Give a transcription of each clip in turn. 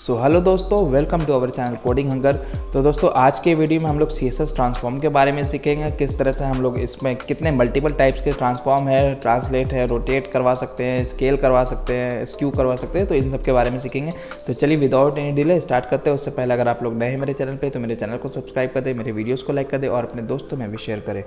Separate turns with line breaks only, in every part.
सो hello दोस्तों, welcome to our channel coding hunger. तो दोस्तों आज के वीडियो में हम लोग CSS ट्रांसफॉर्म के बारे में सीखेंगे, किस तरह से हम लोग इसमें कितने मल्टीपल टाइप्स के ट्रांसफॉर्म है, ट्रांसलेट है, रोटेट करवा सकते हैं, स्केल करवा सकते हैं, स्क्यू करवा सकते हैं। तो इन सब के बारे में सीखेंगे। तो चलिए विदाउट एनी डिले स्टार्ट करते हैं। उससे पहले अगर आप लोग नए हैं मेरे चैनल पर तो मेरे चैनल को सब्सक्राइब कर दें, मेरे वीडियोज़ को लाइक कर दें और अपने दोस्तों में भी शेयर करें।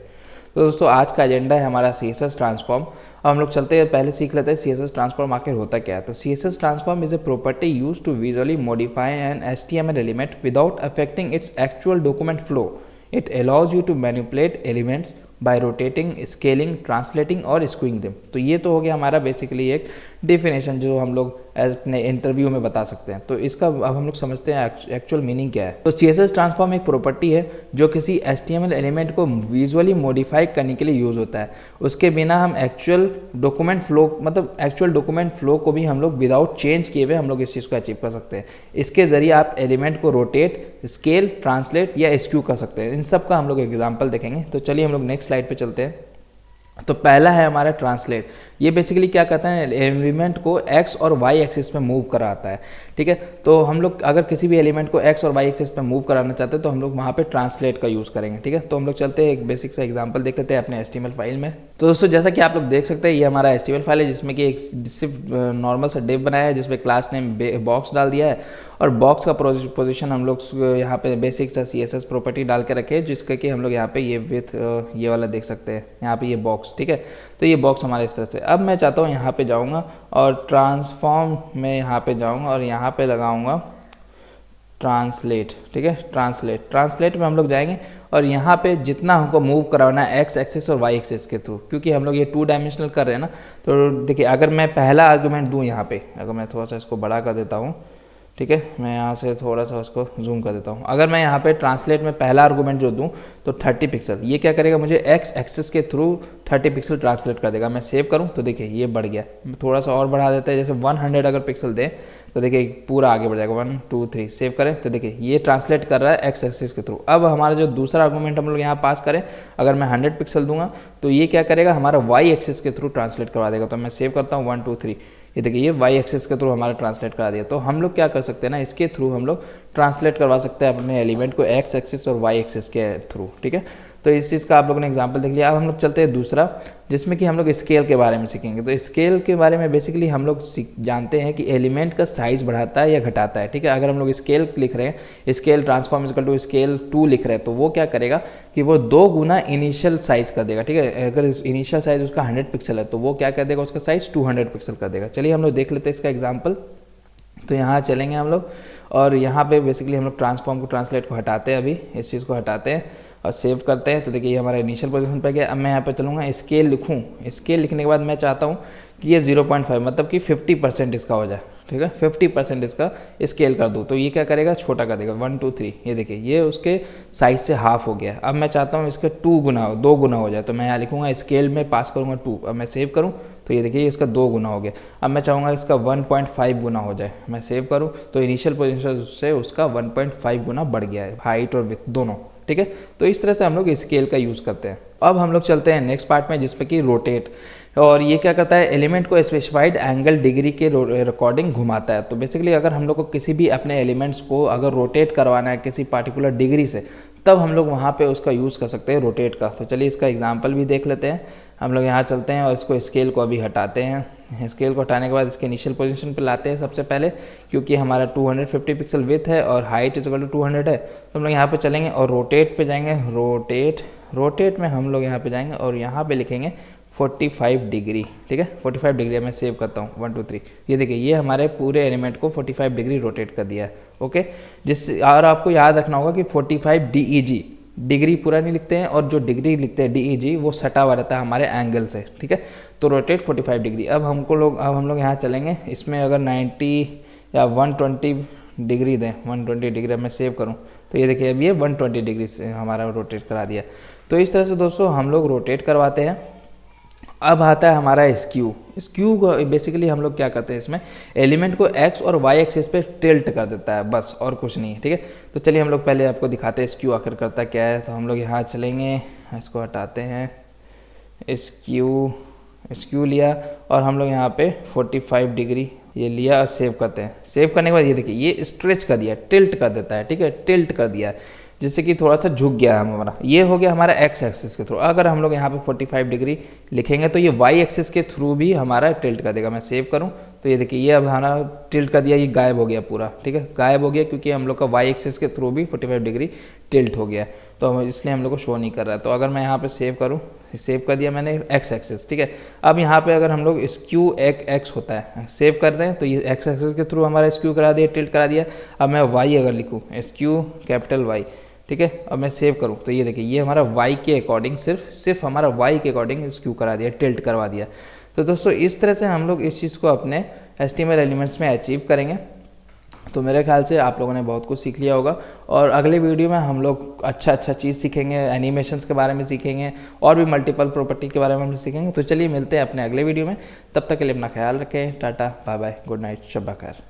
तो दोस्तों आज का एजेंडा है हमारा CSS ट्रांसफॉर्म। अब हम लोग चलते हैं, पहले सीख लेते हैं CSS ट्रांसफॉर्म आखिर होता क्या है। तो CSS transform is a property used to visually modify an HTML element without affecting its actual document flow. It allows you to manipulate elements by rotating, scaling, translating और स्क्यूइंग देम। तो ये तो हो गया हमारा बेसिकली एक definition जो हम लोग अपने इंटरव्यू में बता सकते हैं। तो इसका अब हम लोग समझते हैं एक्चुअल मीनिंग क्या है। तो CSS ट्रांसफॉर्म एक प्रॉपर्टी है जो किसी HTML एलिमेंट को विजुअली मॉडिफाई करने के लिए यूज होता है। उसके बिना हम एक्चुअल डॉक्यूमेंट फ्लो को भी हम लोग विदाउट चेंज किए हुए हम लोग इस चीज़ को अचीव कर सकते हैं। इसके जरिए आप एलिमेंट को रोटेट, स्केल, ट्रांसलेट या स्क्यू कर सकते हैं। इन सब का हम लोग एग्जाम्पल देखेंगे। तो चलिए हम लोग नेक्स्ट स्लाइड पे चलते हैं। तो पहला है हमारा ट्रांसलेट। ये बेसिकली क्या करता है, एलिमेंट को एक्स और वाई एक्सिस पे मूव कराता है। ठीक है, तो हम लोग अगर किसी भी एलिमेंट को एक्स और वाई एक्सिस पे मूव कराना चाहते हैं तो हम लोग वहाँ पे ट्रांसलेट का यूज़ करेंगे। ठीक है, तो हम लोग चलते हैं, एक बेसिक सा एग्जांपल देख लेते हैं अपने HTML फाइल में। तो दोस्तों जैसा कि आप लोग देख सकते हैं, ये हमारा HTML फाइल है जिसमें कि एक सिर्फ नॉर्मल सा डिव बनाया है जिसमें क्लास नेम बॉक्स डाल दिया है और बॉक्स का पोजीशन हम लोग यहाँ पे बेसिक सा CSS प्रॉपर्टी डाल के रखे जिसका कि हम लोग यहाँ पे ये विथ ये वाला देख सकते हैं, यहाँ पे ये बॉक्स। ठीक है, तो ये बॉक्स हमारे इस तरह से। अब मैं चाहता हूँ यहाँ पे जाऊँगा और ट्रांसफॉर्म में यहाँ पे जाऊँगा और यहाँ पे लगाऊँगा ट्रांसलेट। ठीक है, ट्रांसलेट में हम लोग जाएंगे और यहाँ पे जितना हमको मूव कराना है एक्स एक्सिस और वाई एक्सिस के थ्रू, क्योंकि हम लोग ये 2 डायमेंशनल कर रहे हैं ना। तो देखिए अगर मैं पहला आर्गूमेंट दूँ यहाँ पे, अगर मैं थोड़ा सा इसको बड़ा कर देता हूँ, ठीक है, मैं यहाँ से थोड़ा सा उसको जूम कर देता हूँ। अगर मैं यहाँ पे ट्रांसलेट में पहला आर्गूमेंट जो दूँ तो 30 पिक्सल, ये क्या करेगा, मुझे एक्स एक्सिस के थ्रू 30 पिक्सल ट्रांसलेट कर देगा। मैं सेव करूँ तो देखिए ये बढ़ गया। थोड़ा सा और बढ़ा देता है, जैसे 100 अगर पिक्सल दें तो देखिए पूरा आगे बढ़ जाएगा। 1 2 3 सेव करें तो देखिए ये ट्रांसलेट कर रहा है एक्स एक्सिस के थ्रू। अब हमारा जो दूसरा आर्गूमेंट हम लोग यहाँ पास करें, अगर मैं 100 पिक्सल दूंगा तो ये क्या करेगा, हमारा वाई एक्सिस के थ्रू ट्रांसलेट करवा देगा। तो मैं सेव करता हूँ 1 2 3, ये देखिए ये वाई एक्सिस के थ्रू हमारा ट्रांसलेट करा दिया। तो हम लोग क्या कर सकते हैं ना, इसके थ्रू हम लोग ट्रांसलेट करवा सकते हैं अपने एलिमेंट को एक्स एक्सिस और वाई एक्सिस के थ्रू। ठीक है, तो इस चीज़ का आप लोगों ने एग्जांपल देख लिया। अब हम लोग चलते हैं दूसरा, जिसमें कि हम लोग स्केल के बारे में सीखेंगे। तो स्केल के बारे में बेसिकली हम लोग जानते हैं कि एलिमेंट का साइज बढ़ाता है या घटाता है। ठीक है, अगर हम लोग स्केल लिख रहे हैं, scale transform equal to scale 2 लिख रहे हैं, तो वो क्या करेगा कि वो 2 गुना इनिशियल साइज कर देगा। ठीक है, अगर इनिशियल साइज उसका 100 पिक्सल है तो वो क्या कर देगा, उसका साइज 200 पिक्सल कर देगा। चलिए हम लोग देख लेते हैं इसका एग्जाम्पल। तो यहाँ चलेंगे हम लोग और यहाँ पे बेसिकली हम लोग ट्रांसफॉर्म को, ट्रांसलेट को हटाते हैं, अभी इस चीज़ को हटाते हैं और सेव करते हैं। तो देखिए ये हमारा इनिशियल पोजीशन पे गया। अब मैं यहाँ पे चलूँगा, स्केल लिखूँ। स्केल लिखने के बाद मैं चाहता हूँ कि ये 0.5 मतलब कि 50% इसका हो जाए। ठीक है, 50% इसका स्केल कर दूँ तो ये क्या करेगा, छोटा कर देगा। 1 2 3, ये देखिए ये उसके साइज से हाफ हो गया। अब मैं चाहता हूँ इसका 2 गुना हो जाए, तो मैं यहाँ लिखूँगा स्केल में पास करूँगा 2। अब मैं सेव करूँ तो ये देखिए इसका 2 गुना हो गया। अब मैं चाहूँगा इसका 1.5 गुना हो जाए, मैं सेव करूँ तो इनिशियल पोजीशन से उसका 1.5 गुना बढ़ गया है, हाइट और विड्थ दोनों। ठीक है, तो इस तरह से हम लोग स्केल का यूज़ करते हैं। अब हम लोग चलते हैं नेक्स्ट पार्ट में, जिसमें कि रोटेट। और ये क्या करता है, एलिमेंट को स्पेसिफाइड एंगल डिग्री के अकॉर्डिंग घुमाता है। तो बेसिकली अगर हम लोग को किसी भी अपने एलिमेंट्स को अगर रोटेट करवाना है किसी पार्टिकुलर डिग्री से, तब हम लोग वहाँ पे उसका यूज़ कर सकते हैं रोटेट का। तो चलिए इसका एग्जांपल भी देख लेते हैं। हम लोग यहाँ चलते हैं और इसको स्केल को अभी हटाते हैं। स्केल को हटाने के बाद इसके इनिशियल पोजीशन पे लाते हैं सबसे पहले, क्योंकि हमारा 250 पिक्सल विड्थ है और हाइट इज इक्वल टू 200 है। तो हम लोग यहाँ पे चलेंगे और रोटेट पे जाएंगे। रोटेट में हम लोग यहाँ पे जाएंगे और यहाँ पे लिखेंगे 45 डिग्री। ठीक है, 45 डिग्री मैं सेव करता हूँ। 1 2 3, ये देखिए ये हमारे पूरे एलिमेंट को 45 डिग्री रोटेट कर दिया है। ओके, जिससे और आपको याद रखना होगा कि 45 DEG, डिग्री पूरा नहीं लिखते हैं और जो डिग्री लिखते हैं DEG वो सटा हुआ रहता है हमारे एंगल से। ठीक है, तो रोटेट 45 डिग्री। अब हम लोग यहाँ चलेंगे, इसमें अगर 90 या 120 डिग्री दें, 120 डिग्री मैं सेव करूँ तो ये देखिए अब ये 120 डिग्री से हमारा रोटेट करा दिया। तो इस तरह से दोस्तों हम लोग रोटेट करवाते हैं। अब आता है हमारा स्क्यू बेसिकली हम लोग क्या करते हैं, इसमें एलिमेंट को एक्स और वाई एक्सिस पे टिल्ट कर देता है, बस और कुछ नहीं है। ठीक है, तो चलिए हम लोग पहले आपको दिखाते हैं स्क्यू आखिर करता क्या है। तो हम लोग यहाँ चलेंगे, इसको हटाते हैं, स्क्यू लिया और हम लोग यहाँ पे 45 डिग्री ये लिया, सेव करते हैं। सेव करने के बाद ये देखिए ये स्ट्रेच कर दिया, टिल्ट कर देता है, ठीक है, टिल्ट कर दिया जिससे कि थोड़ा सा झुक गया है हमारा। ये हो गया हमारा एक्स एक्सिस के थ्रू। अगर हम लोग यहाँ पे 45 डिग्री लिखेंगे तो ये वाई एक्सिस के थ्रू भी हमारा टिल्ट कर देगा। मैं सेव करूँ तो ये देखिए ये अब हमारा टिल्ट कर दिया, ये गायब हो गया पूरा, ठीक है, गायब हो गया क्योंकि हम लोग का वाई एक्सिस के थ्रू भी 45 डिग्री टिल्ट हो गया, तो इसलिए हम लोग को शो नहीं कर रहा है। तो अगर मैं यहाँ पे सेव करूँ, सेव कर दिया मैंने एक्स एक्सिस, ठीक है। अब यहाँ पे अगर हम लोग स्क्यू एक्स होता है, सेव कर दें तो ये एक्स एक्सिस के थ्रू हमारा स्क्यू करा दिया, टिल्ट करा दिया। अब मैं वाई अगर लिखूँ, स्क्यू कैपिटल वाई, ठीक है, अब मैं सेव करूँ तो ये देखिए ये हमारा वाई के अकॉर्डिंग सिर्फ हमारा वाई के अकॉर्डिंग स्क्यू करा दिया, टिल्ट करवा दिया। तो दोस्तों इस तरह से हम लोग इस चीज़ को अपने HTML एलिमेंट्स में अचीव करेंगे। तो मेरे ख्याल से आप लोगों ने बहुत कुछ सीख लिया होगा, और अगले वीडियो में हम लोग अच्छा चीज़ सीखेंगे, एनिमेशंस के बारे में सीखेंगे, और भी मल्टीपल प्रॉपर्टी के बारे में हम सीखेंगे। तो चलिए मिलते हैं अपने अगले वीडियो में, तब तक के लिए अपना ख्याल रखें, tata bye bye, good night, शब बखैर।